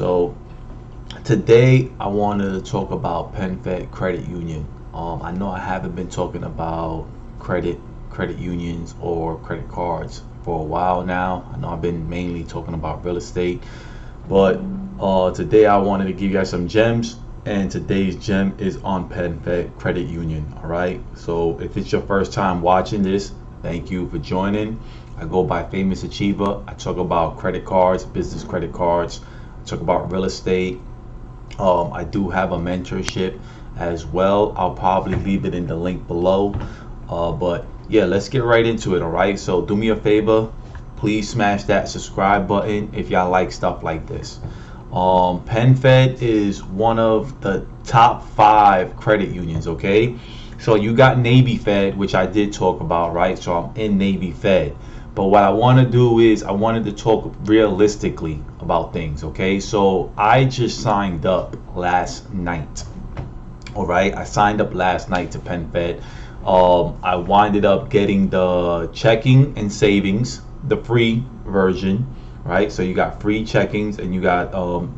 So today I wanted to talk about PenFed Credit Union. I know I haven't been talking about credit unions or credit cards for a while now. I know I've been mainly talking about real estate, but today I wanted to give you guys some gems, and today's gem is on PenFed Credit Union. All right, so if it's your first time watching this, thank you for joining. I go by Famous Achiever. I talk about credit cards, business credit cards. I talk about real estate. I do have a mentorship as well. I'll probably leave it in the link below. But yeah, let's get right into it. All right, so do me a favor, please smash that subscribe button if y'all like stuff like this. PenFed is one of the top 5 credit unions. Okay, so you got Navy Fed, which I did talk about, right? So I'm in Navy Fed. But what I want to do is I wanted to talk realistically about things. Okay, so I just signed up last night. All right, I signed up last night to PenFed. I winded up getting the checking and savings, the free version, right? So you got free checkings and you got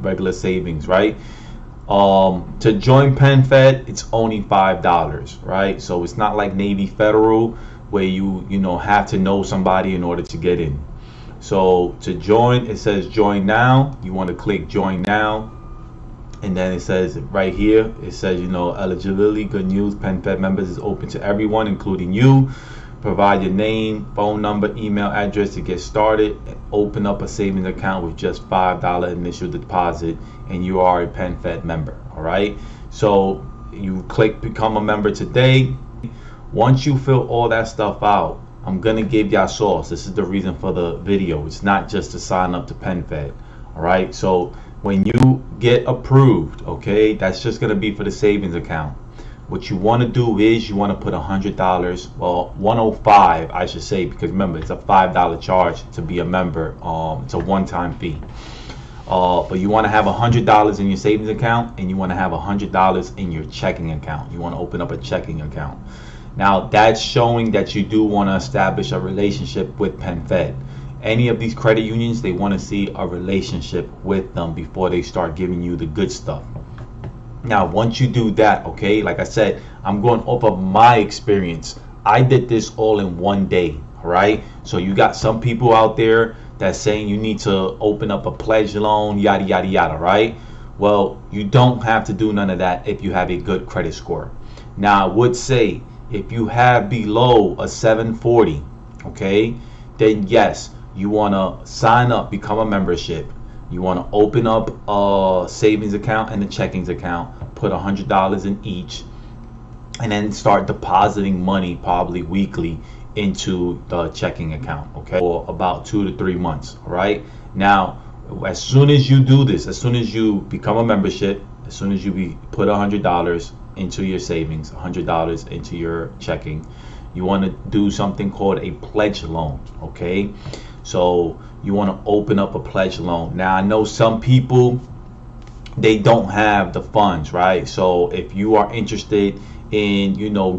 regular savings, right? To join PenFed, it's only $5, right? So it's not like Navy Federal, where you have to know somebody in order to get in. So to join, it says join now. You want to click join now, and then it says right here, it says eligibility, good news, PenFed members is open to everyone, including you. Provide your name, phone number, email address to get started, and open up a savings account with just $5 initial deposit, and you are a PenFed member. All right, so you click become a member today. Once you fill all that stuff out, I'm gonna give y'all sauce. This is the reason for the video. It's not just to sign up to PenFed. All right, so when you get approved, okay, that's just gonna be for the savings account. What you want to do is you want to put $100, well, $105 I should say, because remember it's a $5 charge to be a member. It's a one-time fee. But you want to have $100 in your savings account, and you want to have $100 in your checking account. You want to open up a checking account. Now that's showing that you do want to establish a relationship with PenFed. Any of these credit unions, they want to see a relationship with them before they start giving you the good stuff. Now once you do that, okay, like I said, I'm going off of my experience. I did this all in one day. All right, so you got some people out there that's saying you need to open up a pledge loan, yada yada yada, right? Well, you don't have to do none of that if you have a good credit score. Now I would say if you have below a 740, okay, then yes, you want to sign up, become a membership. You want to open up a savings account and a checkings account, put $100 in each, and then start depositing money probably weekly into the checking account, okay, for about 2 to 3 months. All right, now as soon as you do this, as soon as you become a membership, as soon as you put $100 into your savings, $100 into your checking, you want to do something called a pledge loan. Okay, so you want to open up a pledge loan. Now I know some people, they don't have the funds, right? So if you are interested in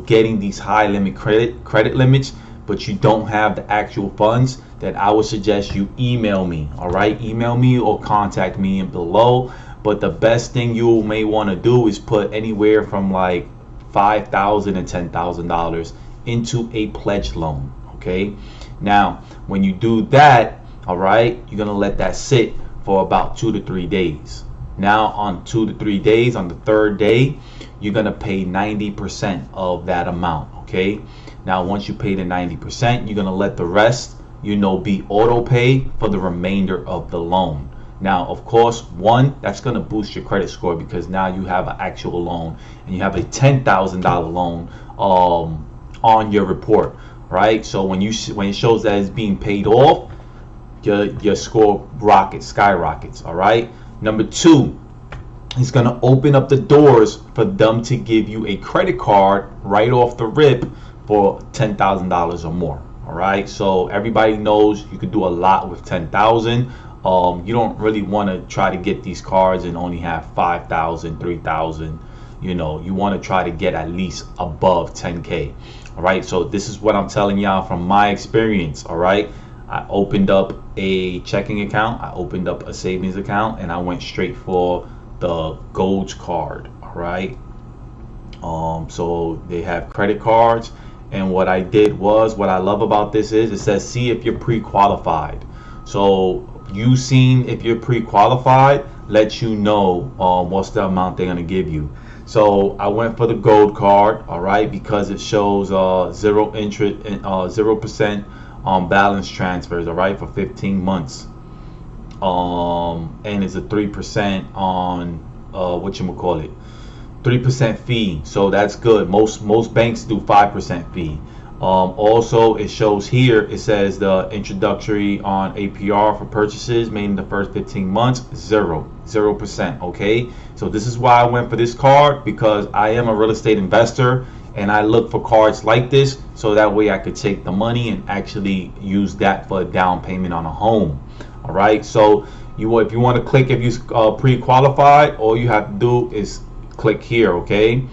getting these high limit credit limits, but you don't have the actual funds, then I would suggest you email me. All right, email me or contact me below. But the best thing you may want to do is put anywhere from like $5,000 and $10,000 into a pledge loan. Okay, now when you do that, all right, you're gonna let that sit for about 2 to 3 days. Now on 2 to 3 days, on the 3rd day, you're gonna pay 90% of that amount. Okay, now once you pay the 90%, you're gonna let the rest be auto pay for the remainder of the loan. Now of course, one, that's gonna boost your credit score, because now you have an actual loan and you have a $10,000 loan on your report, right? So when it shows that it's being paid off, your score skyrockets. All right, number 2, it's going to open up the doors for them to give you a credit card right off the rip for $10,000 or more. All right, so everybody knows you can do a lot with $10,000. You don't really want to try to get these cards and only have $5,000, $3,000. You want to try to get at least above 10K. All right, so this is what I'm telling y'all from my experience. All right, I opened up a checking account, I opened up a savings account, and I went straight for the gold card. All right. So they have credit cards, and what I did was, what I love about this is it says see if you're pre-qualified. So you seen if you're pre-qualified, lets you know what's the amount they're gonna give you. So I went for the gold card, all right, because it shows zero interest and 0% balance transfers, all right, for 15 months. And it's a 3% on what you call it, 3% fee. So that's good. Most banks do 5% fee. Also, it shows here, it says the introductory on APR for purchases made in the first 15 months, 0%. Okay, so this is why I went for this card, because I am a real estate investor and I look for cards like this, so that way I could take the money and actually use that for a down payment on a home. All right, so if you want to click if you pre-qualified, all you have to do is click here. Okay,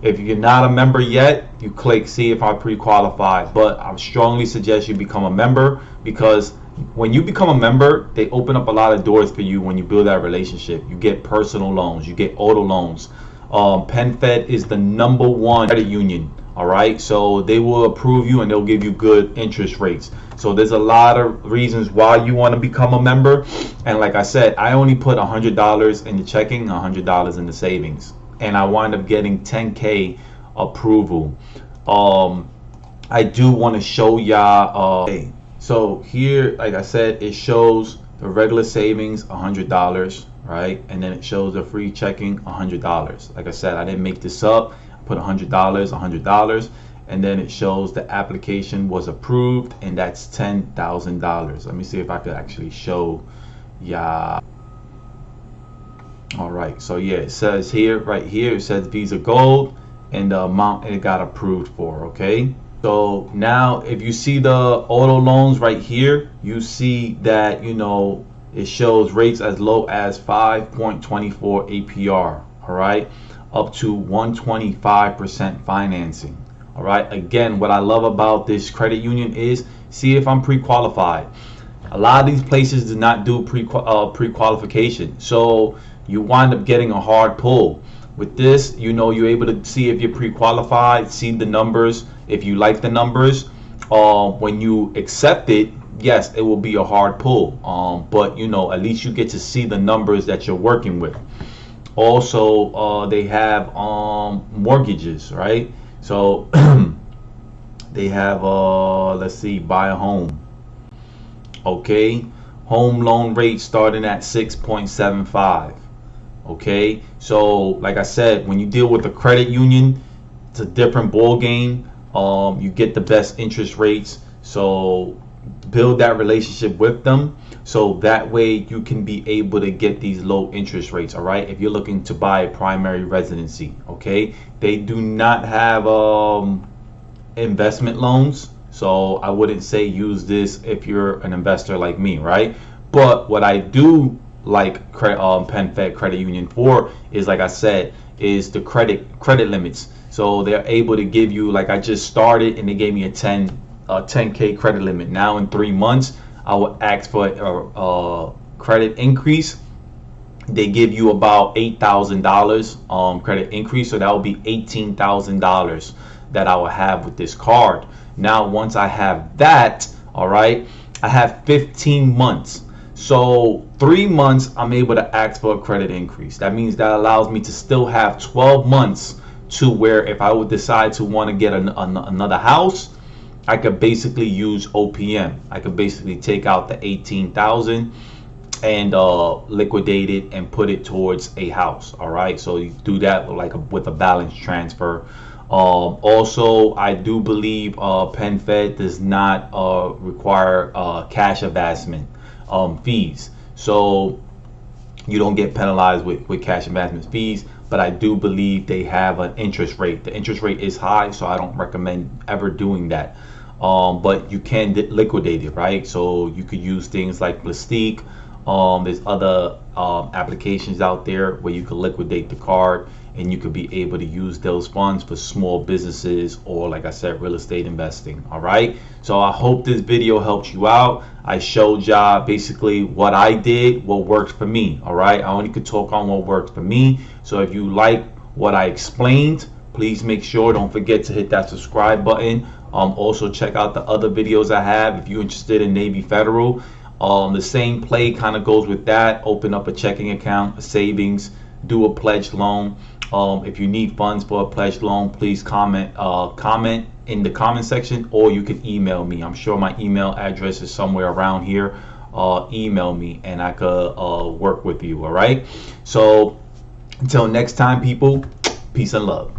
if you're not a member yet, you click see if I pre-qualified, but I strongly suggest you become a member, because when you become a member, they open up a lot of doors for you. When you build that relationship, you get personal loans, you get auto loans. PenFed is the #1 credit union. All right, so they will approve you and they'll give you good interest rates. So there's a lot of reasons why you want to become a member. And like I said, I only put $100 in the checking, $100 in the savings, and I wind up getting 10K approval. I do want to show y'all. So here, like I said, it shows the regular savings $100, right? And then it shows the free checking $100. Like I said, I didn't make this up. I put $100, and then it shows the application was approved, and that's $10,000. Let me see if I could actually show y'all. All right, so yeah, it says here, right here, it says Visa Gold and the amount it got approved for. Okay, so now if you see the auto loans right here, you see that, you know, it shows rates as low as 5.24 APR, all right, up to 125% financing. All right, again, what I love about this credit union is see if I'm pre-qualified. A lot of these places do not do pre-qualification, so you wind up getting a hard pull. With this, you know, you're able to see if you're pre-qualified, see the numbers, if you like the numbers. When you accept it, yes, it will be a hard pull, but you know, at least you get to see the numbers that you're working with. Also, they have mortgages, right? So they have let's see, buy a home. Okay, home loan rate starting at 6.75. Okay, so like I said, when you deal with a credit union, it's a different ball game. You get the best interest rates, so build that relationship with them, so that way you can be able to get these low interest rates. All right, if you're looking to buy a primary residency, okay, they do not have investment loans, so I wouldn't say use this if you're an investor like me, right? But what I do like PenFed Credit Union for is, like I said, is the credit limits. So they're able to give you, like I just started and they gave me a 10K credit limit. Now in 3 months I will ask for a credit increase. They give you about $8,000 credit increase, so that will be $18,000 that I will have with this card. Now once I have that, all right, I have 15 months. So 3 months I'm able to ask for a credit increase. That means that allows me to still have 12 months to where if I would decide to want to get another house, I could basically use OPM. I could basically take out the 18,000 and liquidate it and put it towards a house. All right, so you do that with a balance transfer. Also, I do believe PenFed does not require cash advancement fees, so you don't get penalized with cash advancement fees. But I do believe they have an interest rate. The interest rate is high, so I don't recommend ever doing that. But you can liquidate it, right? So you could use things like Plastique, There's other applications out there where you can liquidate the card and you could be able to use those funds for small businesses or, like I said, real estate investing. All right, so I hope this video helps you out. I showed y'all basically what I did, what worked for me. All right, I only could talk on what worked for me. So if you like what I explained, please make sure, don't forget to hit that subscribe button. Also check out the other videos I have if you're interested in Navy Federal. The same play kind of goes with that. Open up a checking account, a savings, do a pledge loan. If you need funds for a pledge loan, please comment in the comment section, or you can email me. I'm sure my email address is somewhere around here. Email me and I could work with you. All right, so until next time, people, peace and love.